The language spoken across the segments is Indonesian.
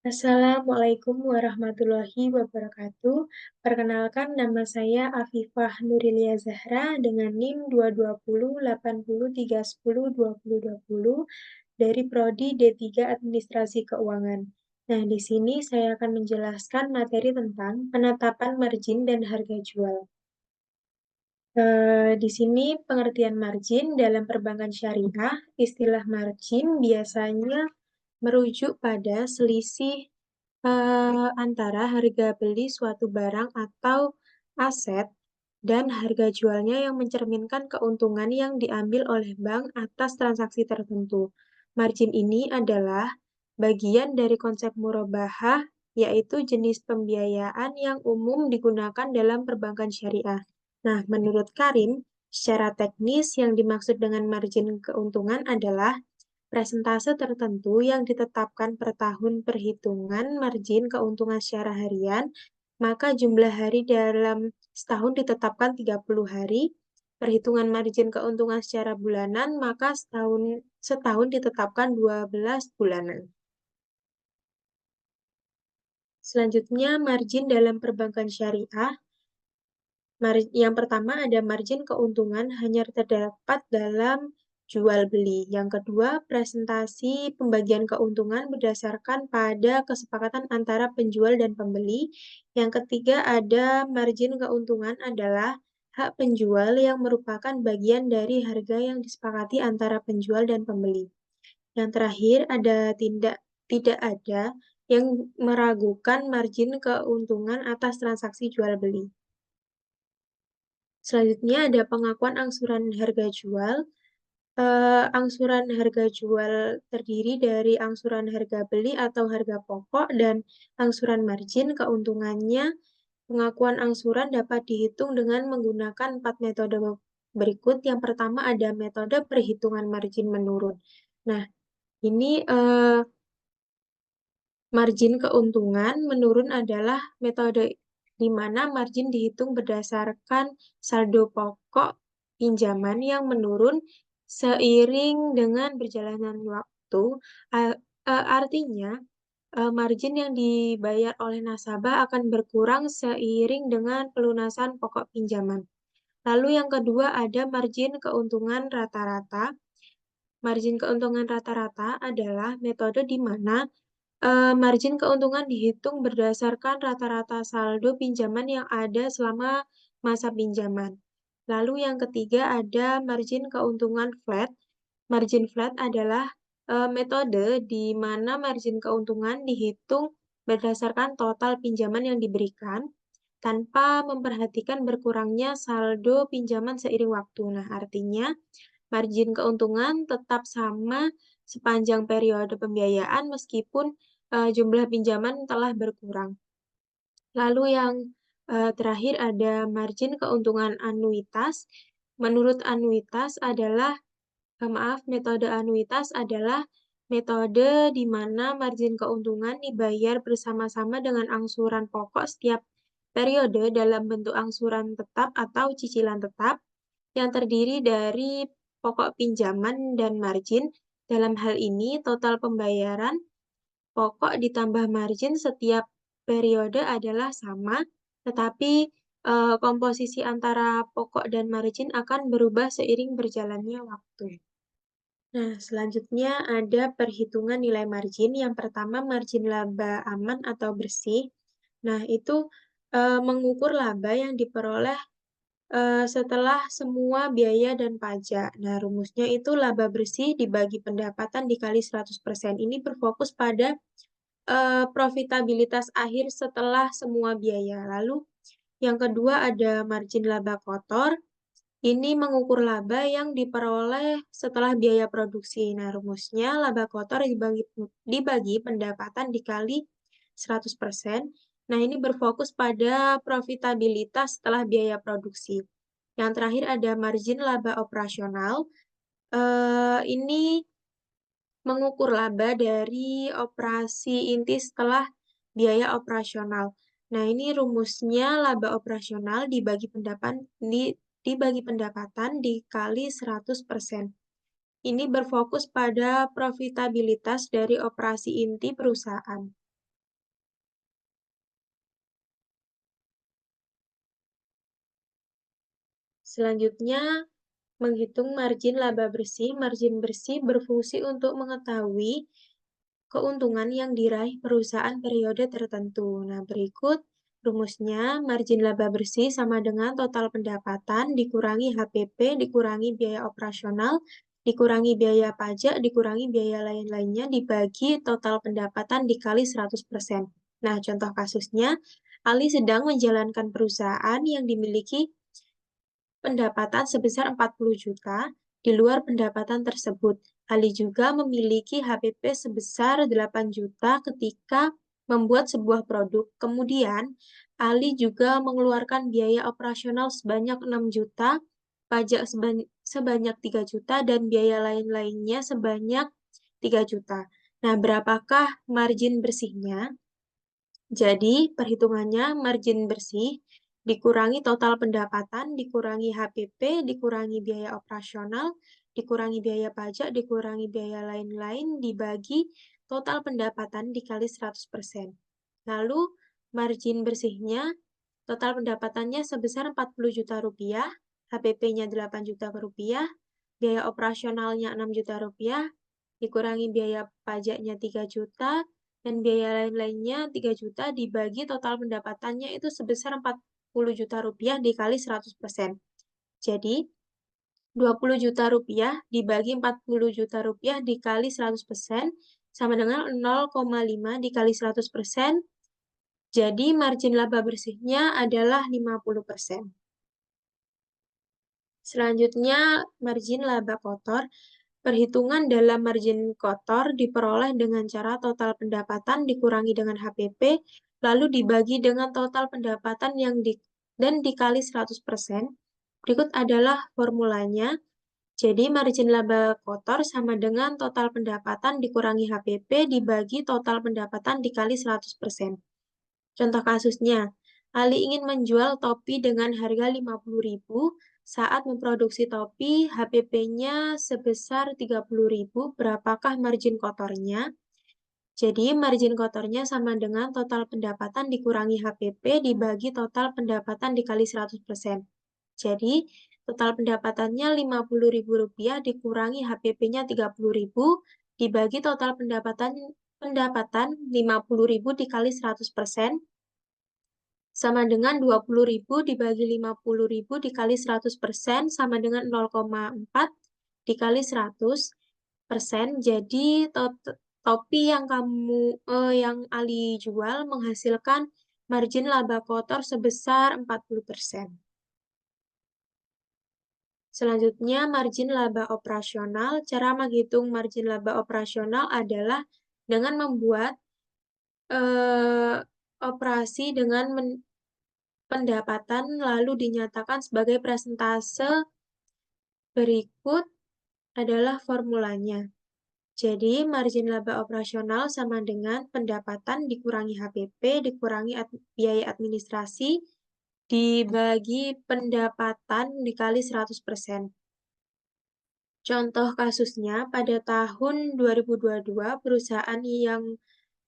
Assalamualaikum warahmatullahi wabarakatuh. Perkenalkan nama saya Afifah Nurilia Zahra dengan NIM 2208030102020 dari Prodi D3 Administrasi Keuangan. Nah, di sini saya akan menjelaskan materi tentang penetapan margin dan harga jual. Di sini pengertian margin dalam perbankan syariah, istilah margin biasanya merujuk pada selisih antara harga beli suatu barang atau aset dan harga jualnya yang mencerminkan keuntungan yang diambil oleh bank atas transaksi tertentu. Margin ini adalah bagian dari konsep murabahah, yaitu jenis pembiayaan yang umum digunakan dalam perbankan syariah. Nah, menurut Karim, secara teknis yang dimaksud dengan margin keuntungan adalah presentase tertentu yang ditetapkan per tahun perhitungan margin keuntungan secara harian, maka jumlah hari dalam setahun ditetapkan 30 hari, perhitungan margin keuntungan secara bulanan, maka setahun ditetapkan 12 bulanan. Selanjutnya, margin dalam perbankan syariah. Yang pertama ada margin keuntungan hanya terdapat dalam jual beli. Yang kedua, presentasi pembagian keuntungan berdasarkan pada kesepakatan antara penjual dan pembeli. Yang ketiga, ada margin keuntungan adalah hak penjual yang merupakan bagian dari harga yang disepakati antara penjual dan pembeli. Yang terakhir, tidak ada yang meragukan margin keuntungan atas transaksi jual beli. Selanjutnya ada pengakuan angsuran harga jual. Angsuran harga jual terdiri dari angsuran harga beli atau harga pokok dan angsuran margin. Keuntungannya, pengakuan angsuran dapat dihitung dengan menggunakan 4 metode berikut. Yang pertama ada metode perhitungan margin menurun. Nah, ini margin keuntungan menurun adalah metode di mana margin dihitung berdasarkan saldo pokok pinjaman yang menurun seiring dengan berjalannya waktu. Artinya, margin yang dibayar oleh nasabah akan berkurang seiring dengan pelunasan pokok pinjaman. Lalu yang kedua ada margin keuntungan rata-rata. Margin keuntungan rata-rata adalah metode di mana margin keuntungan dihitung berdasarkan rata-rata saldo pinjaman yang ada selama masa pinjaman. Lalu yang ketiga ada margin keuntungan flat. Margin flat adalah metode di mana margin keuntungan dihitung berdasarkan total pinjaman yang diberikan tanpa memperhatikan berkurangnya saldo pinjaman seiring waktu. Nah, artinya margin keuntungan tetap sama sepanjang periode pembiayaan meskipun jumlah pinjaman telah berkurang. Lalu yang terakhir ada margin keuntungan anuitas. Menurut anuitas adalah, metode anuitas adalah metode di mana margin keuntungan dibayar bersama-sama dengan angsuran pokok setiap periode dalam bentuk angsuran tetap atau cicilan tetap yang terdiri dari pokok pinjaman dan margin. Dalam hal ini, total pembayaran pokok ditambah margin setiap periode adalah sama, tetapi komposisi antara pokok dan margin akan berubah seiring berjalannya waktu. Nah, selanjutnya ada perhitungan nilai margin. Yang pertama, margin laba aman atau bersih. Nah, itu mengukur laba yang diperoleh setelah semua biaya dan pajak. Nah, rumusnya itu laba bersih dibagi pendapatan dikali 100%. Ini berfokus pada profitabilitas akhir setelah semua biaya. Lalu yang kedua ada margin laba kotor. Ini mengukur laba yang diperoleh setelah biaya produksi. Nah, rumusnya laba kotor dibagi pendapatan dikali 100%. Nah, ini berfokus pada profitabilitas setelah biaya produksi. Yang terakhir ada margin laba operasional. Ini mengukur laba dari operasi inti setelah biaya operasional. Nah, ini rumusnya laba operasional dibagi pendapatan dikali 100%. Ini berfokus pada profitabilitas dari operasi inti perusahaan. Selanjutnya, menghitung margin laba bersih. Margin bersih berfungsi untuk mengetahui keuntungan yang diraih perusahaan periode tertentu. Nah, berikut rumusnya. Margin laba bersih sama dengan total pendapatan dikurangi HPP, dikurangi biaya operasional, dikurangi biaya pajak, dikurangi biaya lain-lainnya, dibagi total pendapatan dikali 100%. Nah, contoh kasusnya, Ali sedang menjalankan perusahaan yang dimiliki pendapatan sebesar 40 juta. Di luar pendapatan tersebut, Ali juga memiliki HPP sebesar 8 juta ketika membuat sebuah produk. Kemudian, Ali juga mengeluarkan biaya operasional sebanyak 6 juta, pajak sebanyak 3 juta, dan biaya lain-lainnya sebanyak 3 juta. Nah, berapakah margin bersihnya? Jadi, perhitungannya margin bersih dikurangi total pendapatan, dikurangi HPP, dikurangi biaya operasional, dikurangi biaya pajak, dikurangi biaya lain-lain, dibagi total pendapatan dikali 100%. Lalu, margin bersihnya, total pendapatannya sebesar 40 juta rupiah, HPP-nya 8 juta rupiah, biaya operasionalnya 6 juta rupiah, dikurangi biaya pajaknya 3 juta, dan biaya lain-lainnya 3 juta, dibagi total pendapatannya itu sebesar 40 juta rupiah dikali 100%. Jadi, 20 juta rupiah dibagi 40 juta rupiah dikali 100% sama dengan 0,5 dikali 100%. Jadi, margin laba bersihnya adalah 50%. Selanjutnya, margin laba kotor. Perhitungan dalam margin kotor diperoleh dengan cara total pendapatan dikurangi dengan HPP, lalu dibagi dengan total pendapatan dan dikali 100%. Berikut adalah formulanya. Jadi, margin laba kotor sama dengan total pendapatan dikurangi HPP dibagi total pendapatan dikali 100%. Contoh kasusnya, Ali ingin menjual topi dengan harga 50.000. Saat memproduksi topi, HPP-nya sebesar 30.000. Berapakah margin kotornya? Jadi, margin kotornya sama dengan total pendapatan dikurangi HPP dibagi total pendapatan dikali 100%. Jadi, total pendapatannya Rp50.000 dikurangi HPP-nya 30.000 dibagi total pendapatan 50.000 dikali 100% sama dengan 20.000 dibagi 50.000 dikali 100% sama dengan 0,4 dikali 100%. Jadi topi yang Ali jual menghasilkan margin laba kotor sebesar 40%. Selanjutnya, margin laba operasional. Cara menghitung margin laba operasional adalah dengan membuat operasi dengan pendapatan lalu dinyatakan sebagai persentase. Berikut adalah formulanya. Jadi, margin laba operasional sama dengan pendapatan dikurangi HPP dikurangi biaya administrasi dibagi pendapatan dikali 100%. Contoh kasusnya, pada tahun 2022, perusahaan yang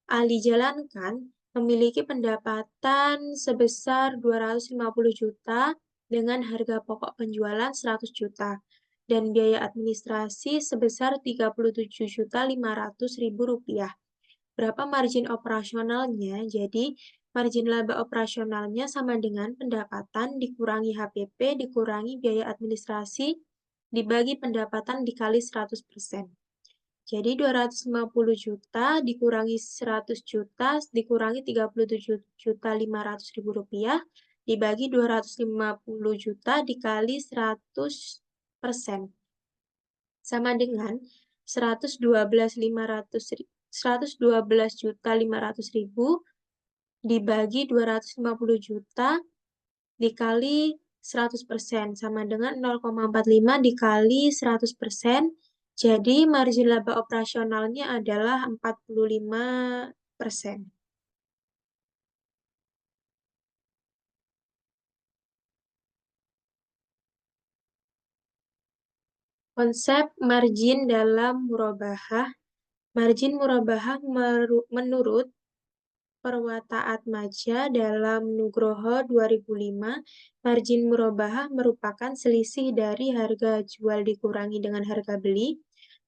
Ali jalankan memiliki pendapatan sebesar 250 juta dengan harga pokok penjualan 100 juta dan biaya administrasi sebesar 37.500.000 rupiah. Berapa margin operasionalnya? Jadi, margin laba operasionalnya sama dengan pendapatan dikurangi HPP dikurangi biaya administrasi dibagi pendapatan dikali 100%. Jadi 250 juta dikurangi 100 juta dikurangi 37.500.000 rupiah dibagi 250 juta dikali 100% sama dengan 112 juta 500.000 dibagi 250 juta dikali 100% sama dengan 0,45 dikali 100%. Jadi, margin laba operasionalnya adalah 45%. Konsep margin dalam murabahah. Margin murabahah menurut Perwataatmaja dalam Nugroho 2005, margin murabahah merupakan selisih dari harga jual dikurangi dengan harga beli.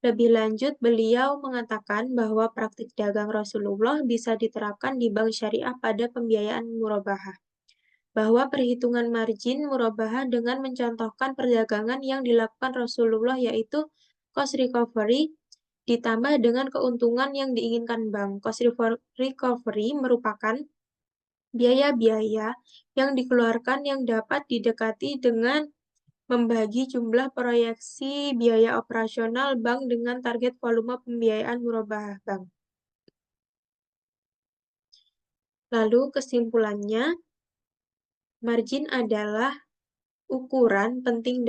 Lebih lanjut, beliau mengatakan bahwa praktik dagang Rasulullah bisa diterapkan di bank syariah pada pembiayaan murabahah. Bahwa perhitungan margin murabahah dengan mencontohkan perdagangan yang dilakukan Rasulullah yaitu cost recovery ditambah dengan keuntungan yang diinginkan bank. Cost recovery merupakan biaya-biaya yang dikeluarkan yang dapat didekati dengan membagi jumlah proyeksi biaya operasional bank dengan target volume pembiayaan murabahah bank. Lalu kesimpulannya, margin adalah ukuran penting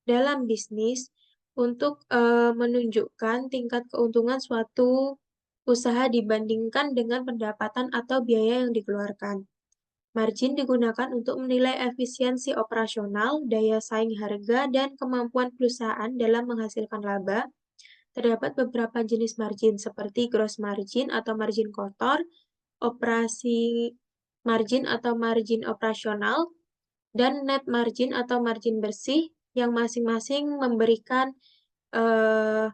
dalam bisnis untuk menunjukkan tingkat keuntungan suatu usaha dibandingkan dengan pendapatan atau biaya yang dikeluarkan. Margin digunakan untuk menilai efisiensi operasional, daya saing harga, dan kemampuan perusahaan dalam menghasilkan laba. Terdapat beberapa jenis margin seperti gross margin atau margin kotor, operasi margin atau margin operasional, dan net margin atau margin bersih yang masing-masing memberikan eh,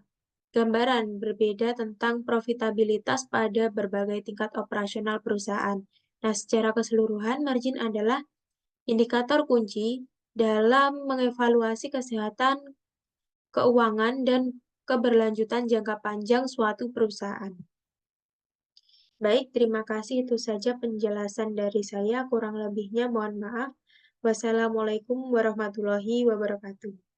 gambaran berbeda tentang profitabilitas pada berbagai tingkat operasional perusahaan. Nah, secara keseluruhan, margin adalah indikator kunci dalam mengevaluasi kesehatan keuangan dan keberlanjutan jangka panjang suatu perusahaan. Baik, terima kasih. Itu saja penjelasan dari saya. Kurang lebihnya mohon maaf. Wassalamualaikum warahmatullahi wabarakatuh.